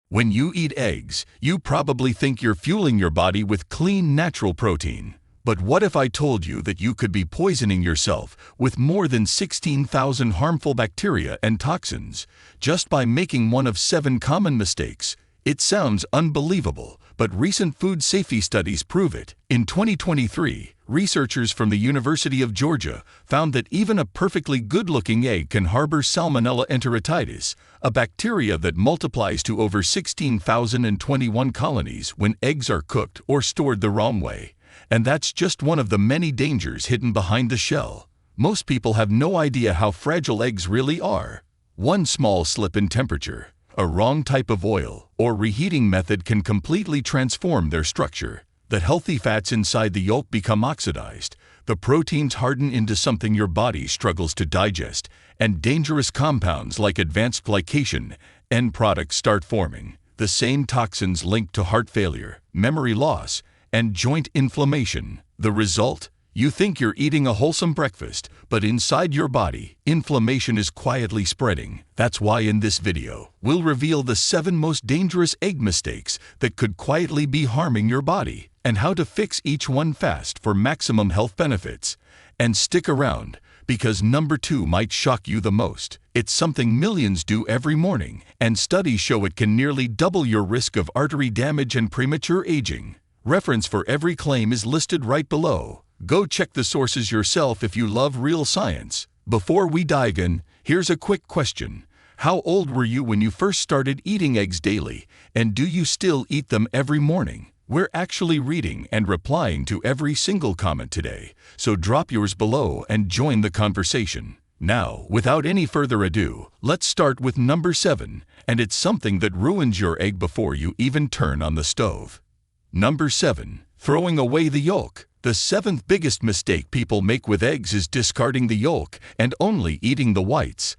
When you eat eggs, you probably think you're fueling your body with clean, natural protein. But what if I told you that you could be poisoning yourself with more than 16,000 harmful bacteria and toxins just by making one of 7 common mistakes? It sounds unbelievable, but recent food safety studies prove it. In 2023, researchers from the University of Georgia found that even a perfectly good-looking egg can harbor Salmonella enteritis, a bacteria that multiplies to over 16,021 colonies when eggs are cooked or stored the wrong way. And that's just one of the many dangers hidden behind the shell. Most people have no idea how fragile eggs really are. One small slip in temperature, a wrong type of oil, or reheating method can completely transform their structure. The healthy fats inside the yolk become oxidized, the proteins harden into something your body struggles to digest, and dangerous compounds like advanced glycation end products start forming. The same toxins linked to heart failure, memory loss, and joint inflammation. The result? You think you're eating a wholesome breakfast, but inside your body, inflammation is quietly spreading. That's why in this video, we'll reveal the 7 most dangerous egg mistakes that could quietly be harming your body, and how to fix each one fast for maximum health benefits. And stick around, because number 2 might shock you the most. It's something millions do every morning, and studies show it can nearly double your risk of artery damage and premature aging. Reference for every claim is listed right below. Go check the sources yourself if you love real science. Before we dive in, here's a quick question. How old were you when you first started eating eggs daily, and do you still eat them every morning? We're actually reading and replying to every single comment today, so drop yours below and join the conversation. Now, without any further ado, let's start with number 7, and it's something that ruins your egg before you even turn on the stove. Number 7. Throwing away the yolk. The 7th biggest mistake people make with eggs is discarding the yolk and only eating the whites,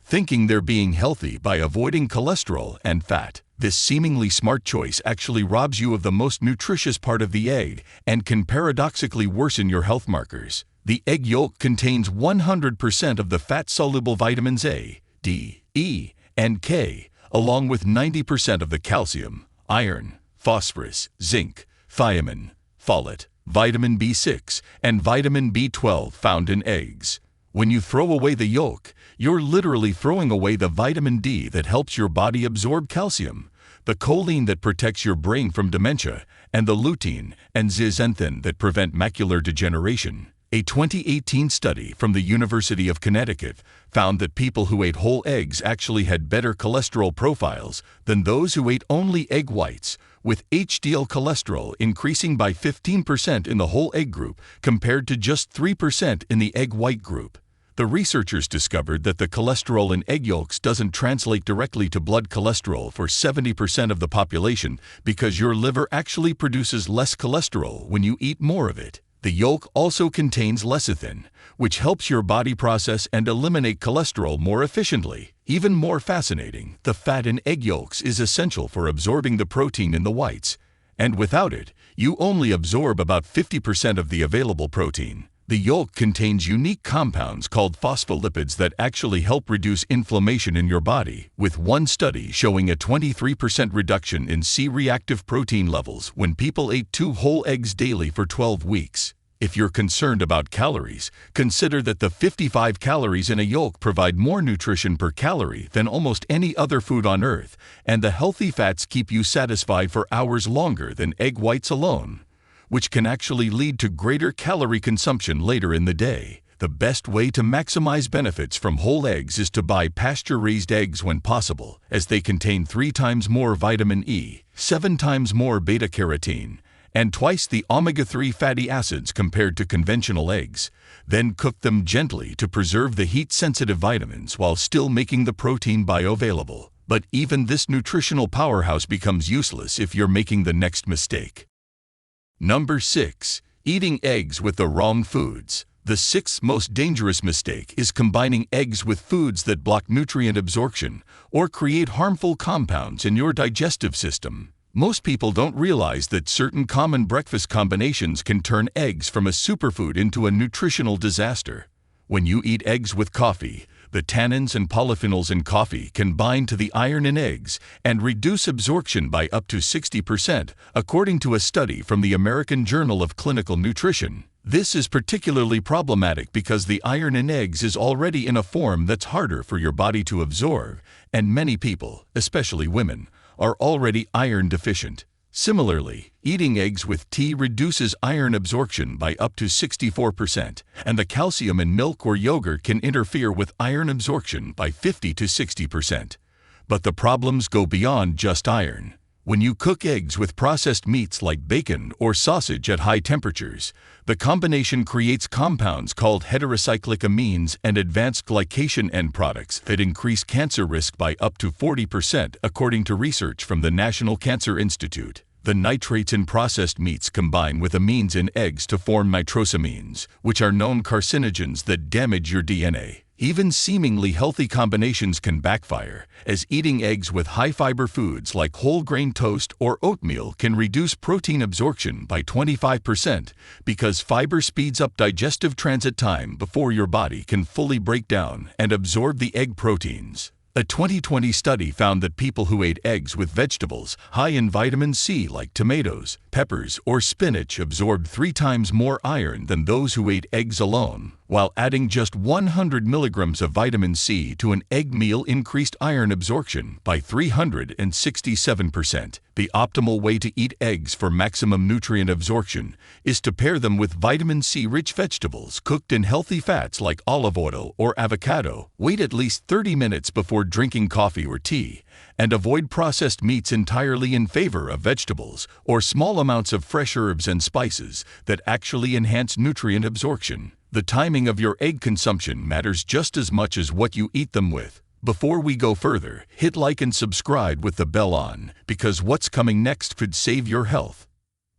thinking they're being healthy by avoiding cholesterol and fat. This seemingly smart choice actually robs you of the most nutritious part of the egg and can paradoxically worsen your health markers. The egg yolk contains 100% of the fat-soluble vitamins A, D, E, and K, along with 90% of the calcium, iron, phosphorus, zinc, thiamine, folate, vitamin B6, and vitamin B12 found in eggs. When you throw away the yolk, you're literally throwing away the vitamin D that helps your body absorb calcium, the choline that protects your brain from dementia, and the lutein and zeaxanthin that prevent macular degeneration. A 2018 study from the University of Connecticut found that people who ate whole eggs actually had better cholesterol profiles than those who ate only egg whites, with HDL cholesterol increasing by 15% in the whole egg group compared to just 3% in the egg white group. The researchers discovered that the cholesterol in egg yolks doesn't translate directly to blood cholesterol for 70% of the population because your liver actually produces less cholesterol when you eat more of it. The yolk also contains lecithin, which helps your body process and eliminate cholesterol more efficiently. Even more fascinating, the fat in egg yolks is essential for absorbing the protein in the whites, and without it, you only absorb about 50% of the available protein. The yolk contains unique compounds called phospholipids that actually help reduce inflammation in your body, with one study showing a 23% reduction in C-reactive protein levels when people ate 2 whole eggs daily for 12 weeks. If you're concerned about calories, consider that the 55 calories in a yolk provide more nutrition per calorie than almost any other food on earth, and the healthy fats keep you satisfied for hours longer than egg whites alone, which can actually lead to greater calorie consumption later in the day. The best way to maximize benefits from whole eggs is to buy pasture-raised eggs when possible, as they contain 3 times more vitamin E, 7 times more beta-carotene, and twice the omega-3 fatty acids compared to conventional eggs. Then cook them gently to preserve the heat-sensitive vitamins while still making the protein bioavailable. But even this nutritional powerhouse becomes useless if you're making the next mistake. Number 6. Eating eggs with the wrong foods. The 6th most dangerous mistake is combining eggs with foods that block nutrient absorption or create harmful compounds in your digestive system. Most people don't realize that certain common breakfast combinations can turn eggs from a superfood into a nutritional disaster. When you eat eggs with coffee, The tannins and polyphenols in coffee can bind to the iron in eggs and reduce absorption by up to 60%, according to a study from the American Journal of Clinical Nutrition. This is particularly problematic because the iron in eggs is already in a form that's harder for your body to absorb, and many people, especially women, are already iron deficient. Similarly, eating eggs with tea reduces iron absorption by up to 64%, and the calcium in milk or yogurt can interfere with iron absorption by 50 to 60%. But the problems go beyond just iron. When you cook eggs with processed meats like bacon or sausage at high temperatures, the combination creates compounds called heterocyclic amines and advanced glycation end products that increase cancer risk by up to 40%, according to research from the National Cancer Institute. The nitrates in processed meats combine with amines in eggs to form nitrosamines, which are known carcinogens that damage your DNA. Even seemingly healthy combinations can backfire, as eating eggs with high-fiber foods like whole-grain toast or oatmeal can reduce protein absorption by 25% because fiber speeds up digestive transit time before your body can fully break down and absorb the egg proteins. A 2020 study found that people who ate eggs with vegetables high in vitamin C like tomatoes, peppers, or spinach absorbed 3 times more iron than those who ate eggs alone, while adding just 100 milligrams of vitamin C to an egg meal increased iron absorption by 367%. The optimal way to eat eggs for maximum nutrient absorption is to pair them with vitamin C-rich vegetables cooked in healthy fats like olive oil or avocado. Wait at least 30 minutes before drinking coffee or tea, and avoid processed meats entirely in favor of vegetables or small amounts of fresh herbs and spices that actually enhance nutrient absorption. The timing of your egg consumption matters just as much as what you eat them with. Before we go further, hit like and subscribe with the bell on, because what's coming next could save your health.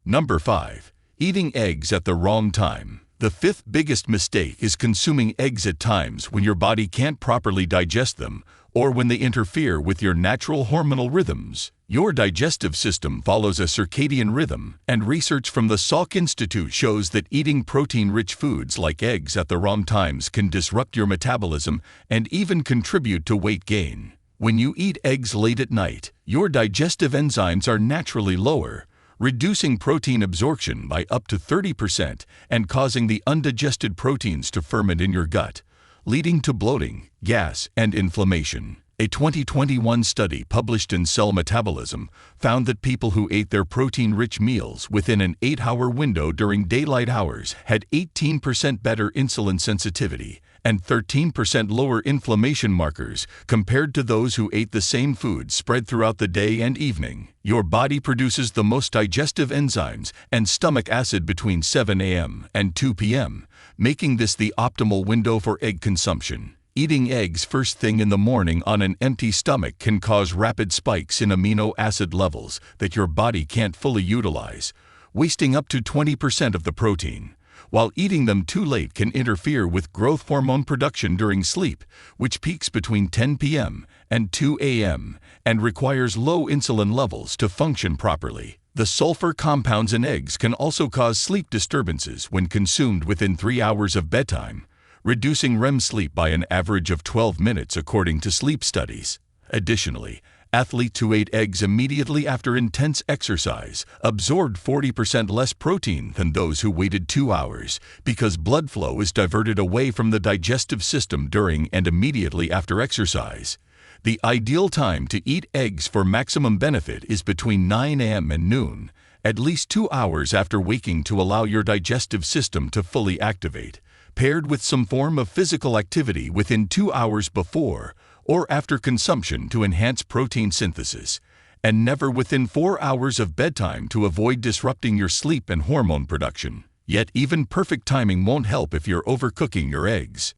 Number 5. Eating eggs at the wrong time. The 5th biggest mistake is consuming eggs at times when your body can't properly digest them or when they interfere with your natural hormonal rhythms. Your digestive system follows a circadian rhythm, and research from the Salk Institute shows that eating protein-rich foods like eggs at the wrong times can disrupt your metabolism and even contribute to weight gain. When you eat eggs late at night, your digestive enzymes are naturally lower, reducing protein absorption by up to 30% and causing the undigested proteins to ferment in your gut, leading to bloating, gas, and inflammation. A 2021 study published in Cell Metabolism found that people who ate their protein-rich meals within an 8-hour window during daylight hours had 18% better insulin sensitivity and 13% lower inflammation markers compared to those who ate the same food spread throughout the day and evening. Your body produces the most digestive enzymes and stomach acid between 7 a.m. and 2 p.m., making this the optimal window for egg consumption. Eating eggs first thing in the morning on an empty stomach can cause rapid spikes in amino acid levels that your body can't fully utilize, wasting up to 20% of the protein, while eating them too late can interfere with growth hormone production during sleep, which peaks between 10 p.m. and 2 a.m. and requires low insulin levels to function properly. The sulfur compounds in eggs can also cause sleep disturbances when consumed within 3 hours of bedtime, reducing REM sleep by an average of 12 minutes according to sleep studies. Additionally, athletes who ate eggs immediately after intense exercise absorbed 40% less protein than those who waited 2 hours because blood flow is diverted away from the digestive system during and immediately after exercise. The ideal time to eat eggs for maximum benefit is between 9 a.m. and noon, at least 2 hours after waking to allow your digestive system to fully activate, paired with some form of physical activity within 2 hours before or after consumption to enhance protein synthesis, and never within 4 hours of bedtime to avoid disrupting your sleep and hormone production. Yet even perfect timing won't help if you're overcooking your eggs.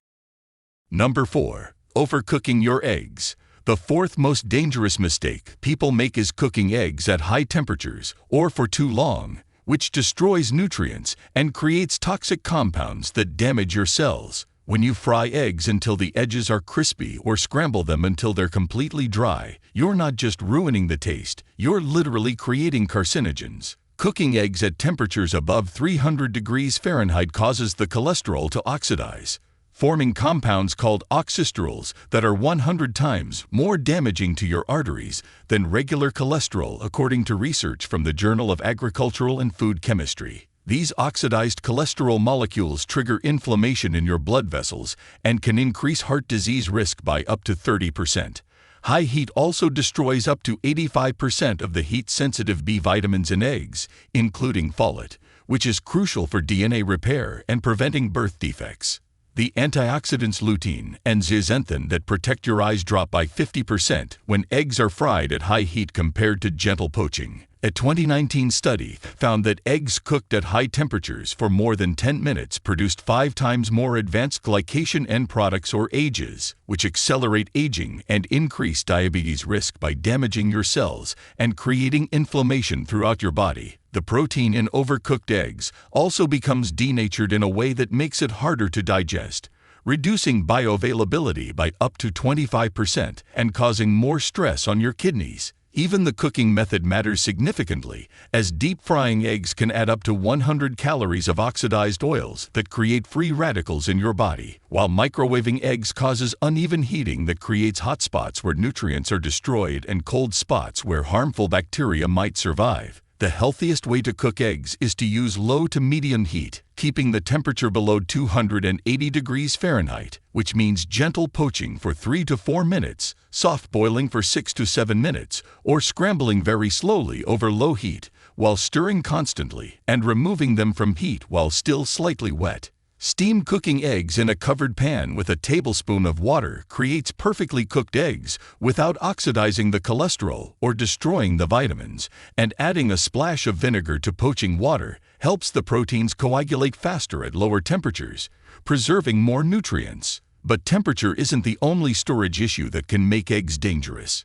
Number 4. Overcooking your eggs. The 4th most dangerous mistake people make is cooking eggs at high temperatures or for too long, which destroys nutrients and creates toxic compounds that damage your cells. When you fry eggs until the edges are crispy or scramble them until they're completely dry, you're not just ruining the taste, you're literally creating carcinogens. Cooking eggs at temperatures above 300 degrees Fahrenheit causes the cholesterol to oxidize, forming compounds called oxysterols that are 100 times more damaging to your arteries than regular cholesterol, according to research from the Journal of Agricultural and Food Chemistry. These oxidized cholesterol molecules trigger inflammation in your blood vessels and can increase heart disease risk by up to 30%. High heat also destroys up to 85% of the heat-sensitive B vitamins in eggs, including folate, which is crucial for DNA repair and preventing birth defects. The antioxidants lutein and zeaxanthin that protect your eyes drop by 50% when eggs are fried at high heat compared to gentle poaching. A 2019 study found that eggs cooked at high temperatures for more than 10 minutes produced 5 times more advanced glycation end products or AGEs, which accelerate aging and increase diabetes risk by damaging your cells and creating inflammation throughout your body. The protein in overcooked eggs also becomes denatured in a way that makes it harder to digest, reducing bioavailability by up to 25% and causing more stress on your kidneys. Even the cooking method matters significantly, as deep frying eggs can add up to 100 calories of oxidized oils that create free radicals in your body, while microwaving eggs causes uneven heating that creates hot spots where nutrients are destroyed and cold spots where harmful bacteria might survive. The healthiest way to cook eggs is to use low to medium heat, keeping the temperature below 280 degrees Fahrenheit, which means gentle poaching for 3 to 4 minutes, soft boiling for 6 to 7 minutes, or scrambling very slowly over low heat, while stirring constantly and removing them from heat while still slightly wet. Steam cooking eggs in a covered pan with a tablespoon of water creates perfectly cooked eggs without oxidizing the cholesterol or destroying the vitamins, and adding a splash of vinegar to poaching water helps the proteins coagulate faster at lower temperatures, preserving more nutrients. But temperature isn't the only storage issue that can make eggs dangerous.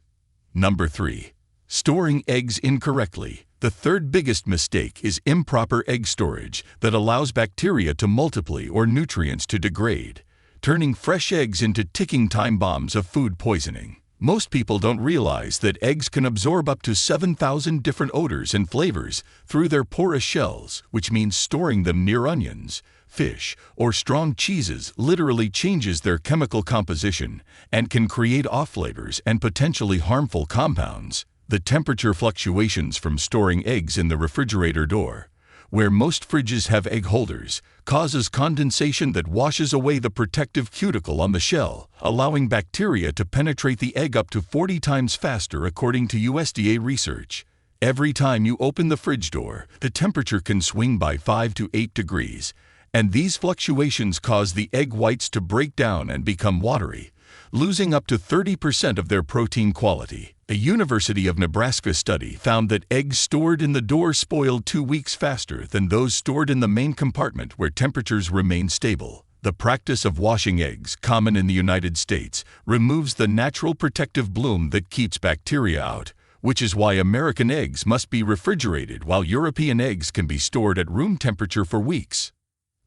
Number 3. Storing eggs incorrectly. The third biggest mistake is improper egg storage that allows bacteria to multiply or nutrients to degrade, turning fresh eggs into ticking time bombs of food poisoning. Most people don't realize that eggs can absorb up to 7,000 different odors and flavors through their porous shells, which means storing them near onions, fish, or strong cheeses literally changes their chemical composition and can create off flavors and potentially harmful compounds. The temperature fluctuations from storing eggs in the refrigerator door, where most fridges have egg holders, causes condensation that washes away the protective cuticle on the shell, allowing bacteria to penetrate the egg up to 40 times faster, according to USDA research. Every time you open the fridge door, the temperature can swing by 5 to 8 degrees, and these fluctuations cause the egg whites to break down and become watery, losing up to 30% of their protein quality. A University of Nebraska study found that eggs stored in the door spoiled 2 weeks faster than those stored in the main compartment where temperatures remain stable. The practice of washing eggs, common in the United States, removes the natural protective bloom that keeps bacteria out, which is why American eggs must be refrigerated while European eggs can be stored at room temperature for weeks.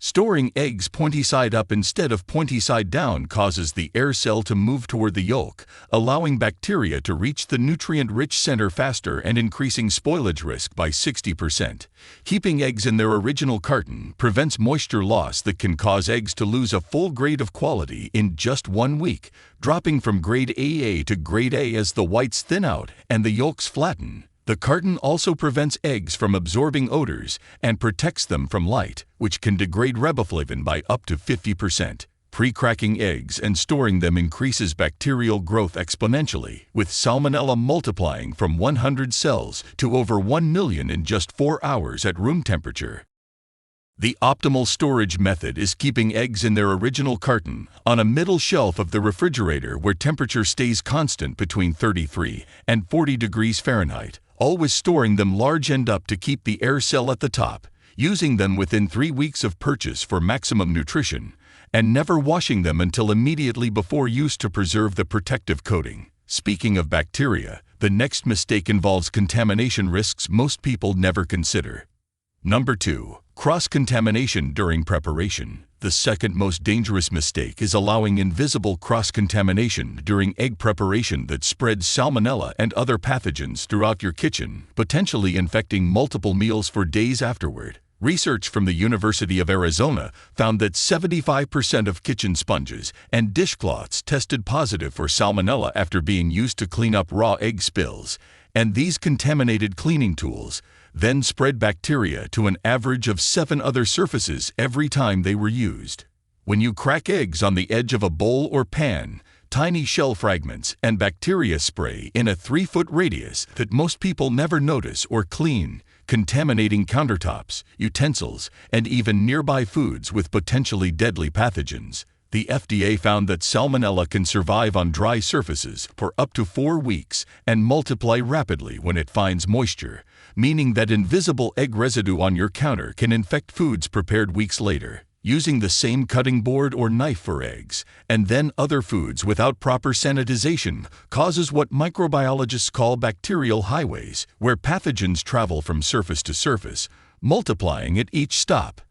Storing eggs pointy side up instead of pointy side down causes the air cell to move toward the yolk, allowing bacteria to reach the nutrient-rich center faster and increasing spoilage risk by 60%. Keeping eggs in their original carton prevents moisture loss that can cause eggs to lose a full grade of quality in just 1 week, dropping from grade AA to grade A as the whites thin out and the yolks flatten. The carton also prevents eggs from absorbing odors and protects them from light, which can degrade riboflavin by up to 50%. Pre-cracking eggs and storing them increases bacterial growth exponentially, with Salmonella multiplying from 100 cells to over 1 million in just 4 hours at room temperature. The optimal storage method is keeping eggs in their original carton on a middle shelf of the refrigerator where temperature stays constant between 33 and 40 degrees Fahrenheit. Always storing them large end up to keep the air cell at the top, using them within 3 weeks of purchase for maximum nutrition, and never washing them until immediately before use to preserve the protective coating. Speaking of bacteria, the next mistake involves contamination risks most people never consider. Number 2. Cross-contamination during preparation. The second most dangerous mistake is allowing invisible cross-contamination during egg preparation that spreads salmonella and other pathogens throughout your kitchen, potentially infecting multiple meals for days afterward. Research from the University of Arizona found that 75% of kitchen sponges and dishcloths tested positive for salmonella after being used to clean up raw egg spills, and these contaminated cleaning tools then spread bacteria to an average of 7 other surfaces every time they were used. When you crack eggs on the edge of a bowl or pan, tiny shell fragments and bacteria spray in a 3-foot radius that most people never notice or clean, contaminating countertops, utensils, and even nearby foods with potentially deadly pathogens. The FDA found that salmonella can survive on dry surfaces for up to 4 weeks and multiply rapidly when it finds moisture, meaning that invisible egg residue on your counter can infect foods prepared weeks later. Using the same cutting board or knife for eggs, and then other foods without proper sanitization, causes what microbiologists call bacterial highways, where pathogens travel from surface to surface, multiplying at each stop.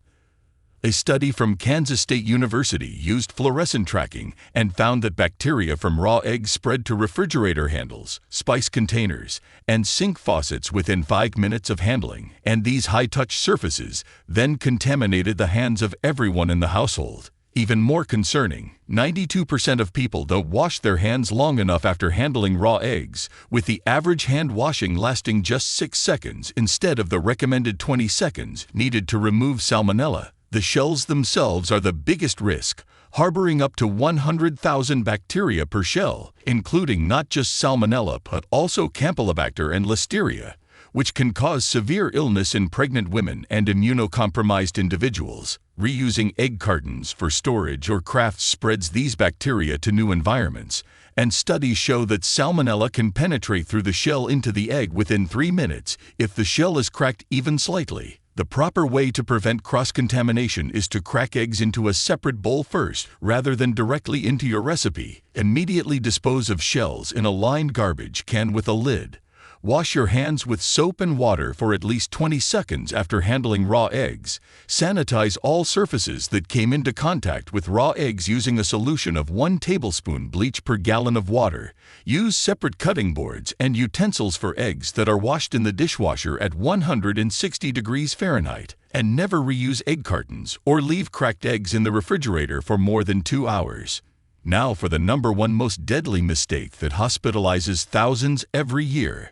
A study from Kansas State University used fluorescent tracking and found that bacteria from raw eggs spread to refrigerator handles, spice containers, and sink faucets within 5 minutes of handling, and these high-touch surfaces then contaminated the hands of everyone in the household. Even more concerning, 92% of people don't wash their hands long enough after handling raw eggs, with the average hand washing lasting just 6 seconds instead of the recommended 20 seconds needed to remove salmonella. The shells themselves are the biggest risk, harboring up to 100,000 bacteria per shell, including not just salmonella but also Campylobacter and Listeria, which can cause severe illness in pregnant women and immunocompromised individuals. Reusing egg cartons for storage or crafts spreads these bacteria to new environments, and studies show that salmonella can penetrate through the shell into the egg within 3 minutes if the shell is cracked even slightly. The proper way to prevent cross-contamination is to crack eggs into a separate bowl first rather than directly into your recipe. Immediately dispose of shells in a lined garbage can with a lid. Wash your hands with soap and water for at least 20 seconds after handling raw eggs. Sanitize all surfaces that came into contact with raw eggs using a solution of 1 tablespoon bleach per gallon of water. Use separate cutting boards and utensils for eggs that are washed in the dishwasher at 160 degrees Fahrenheit. And never reuse egg cartons or leave cracked eggs in the refrigerator for more than 2 hours. Now for the #1 most deadly mistake that hospitalizes thousands every year.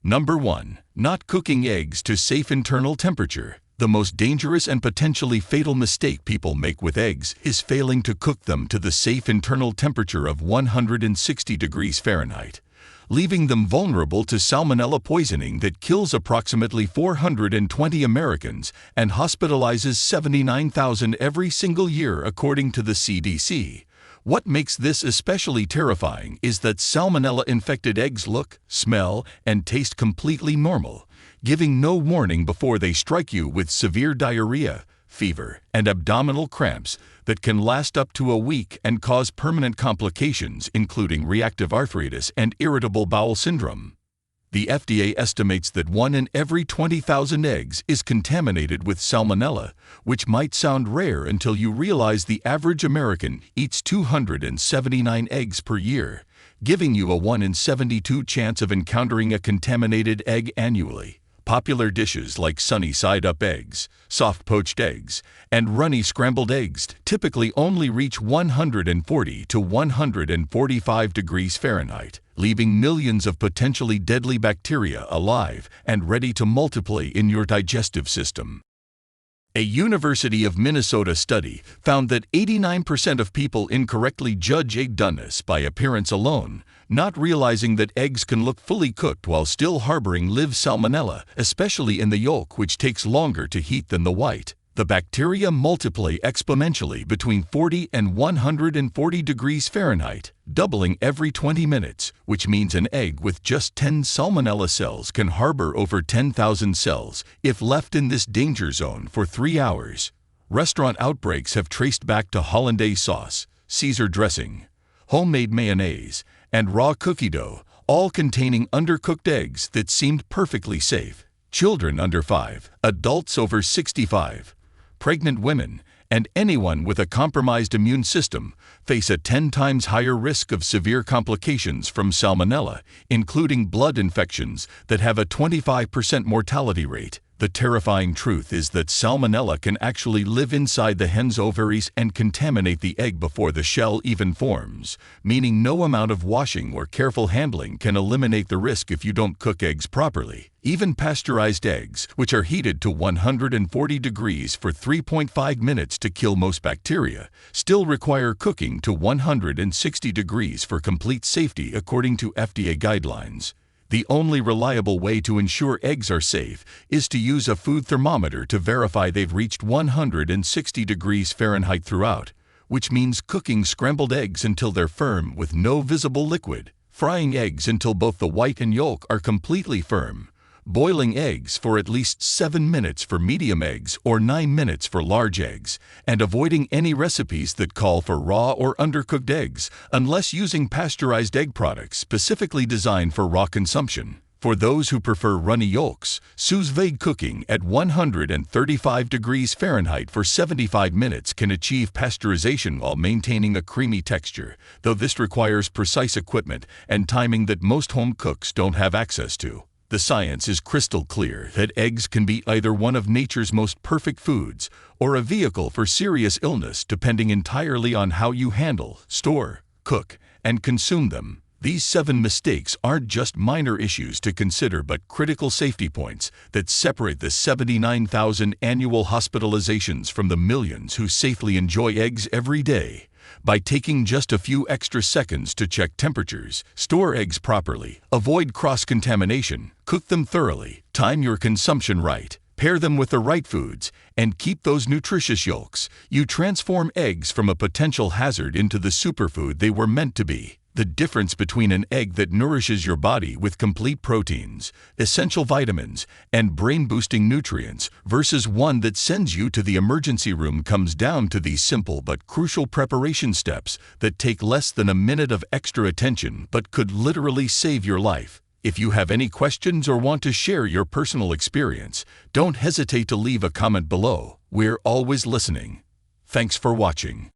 Number 1. Not cooking eggs to safe internal temperature. The most dangerous and potentially fatal mistake people make with eggs is failing to cook them to the safe internal temperature of 160 degrees Fahrenheit, leaving them vulnerable to salmonella poisoning that kills approximately 420 Americans and hospitalizes 79,000 every single year according to the CDC. What makes this especially terrifying is that salmonella-infected eggs look, smell, and taste completely normal, giving no warning before they strike you with severe diarrhea, fever, and abdominal cramps that can last up to a week and cause permanent complications including reactive arthritis and irritable bowel syndrome. The FDA estimates that 1 in every 20,000 eggs is contaminated with salmonella, which might sound rare until you realize the average American eats 279 eggs per year, giving you a 1 in 72 chance of encountering a contaminated egg annually. Popular dishes like sunny side-up eggs, soft poached eggs, and runny scrambled eggs typically only reach 140 to 145 degrees Fahrenheit, leaving millions of potentially deadly bacteria alive and ready to multiply in your digestive system. A University of Minnesota study found that 89% of people incorrectly judge egg doneness by appearance alone, not realizing that eggs can look fully cooked while still harboring live salmonella, especially in the yolk, which takes longer to heat than the white. The bacteria multiply exponentially between 40 and 140 degrees Fahrenheit, doubling every 20 minutes, which means an egg with just 10 salmonella cells can harbor over 10,000 cells if left in this danger zone for 3 hours. Restaurant outbreaks have traced back to hollandaise sauce, Caesar dressing, homemade mayonnaise, and raw cookie dough, all containing undercooked eggs that seemed perfectly safe. Children under 5, adults over 65, pregnant women, and anyone with a compromised immune system face a 10 times higher risk of severe complications from salmonella, including blood infections that have a 25% mortality rate. The terrifying truth is that salmonella can actually live inside the hen's ovaries and contaminate the egg before the shell even forms, meaning no amount of washing or careful handling can eliminate the risk if you don't cook eggs properly. Even pasteurized eggs, which are heated to 140 degrees for 3.5 minutes to kill most bacteria, still require cooking to 160 degrees for complete safety according to FDA guidelines. The only reliable way to ensure eggs are safe is to use a food thermometer to verify they've reached 160 degrees Fahrenheit throughout, which means cooking scrambled eggs until they're firm with no visible liquid, frying eggs until both the white and yolk are completely firm, boiling eggs for at least 7 minutes for medium eggs or 9 minutes for large eggs, and avoiding any recipes that call for raw or undercooked eggs unless using pasteurized egg products specifically designed for raw consumption. For those who prefer runny yolks, sous vide cooking at 135 degrees Fahrenheit for 75 minutes can achieve pasteurization while maintaining a creamy texture, though this requires precise equipment and timing that most home cooks don't have access to. The science is crystal clear that eggs can be either one of nature's most perfect foods or a vehicle for serious illness depending entirely on how you handle, store, cook, and consume them. These 7 mistakes aren't just minor issues to consider but critical safety points that separate the 79,000 annual hospitalizations from the millions who safely enjoy eggs every day. By taking just a few extra seconds to check temperatures, store eggs properly, avoid cross-contamination, cook them thoroughly, time your consumption right, pair them with the right foods, and keep those nutritious yolks, you transform eggs from a potential hazard into the superfood they were meant to be. The difference between an egg that nourishes your body with complete proteins, essential vitamins, and brain-boosting nutrients versus one that sends you to the emergency room comes down to these simple but crucial preparation steps that take less than a minute of extra attention but could literally save your life. If you have any questions or want to share your personal experience, don't hesitate to leave a comment below. We're always listening. Thanks for watching.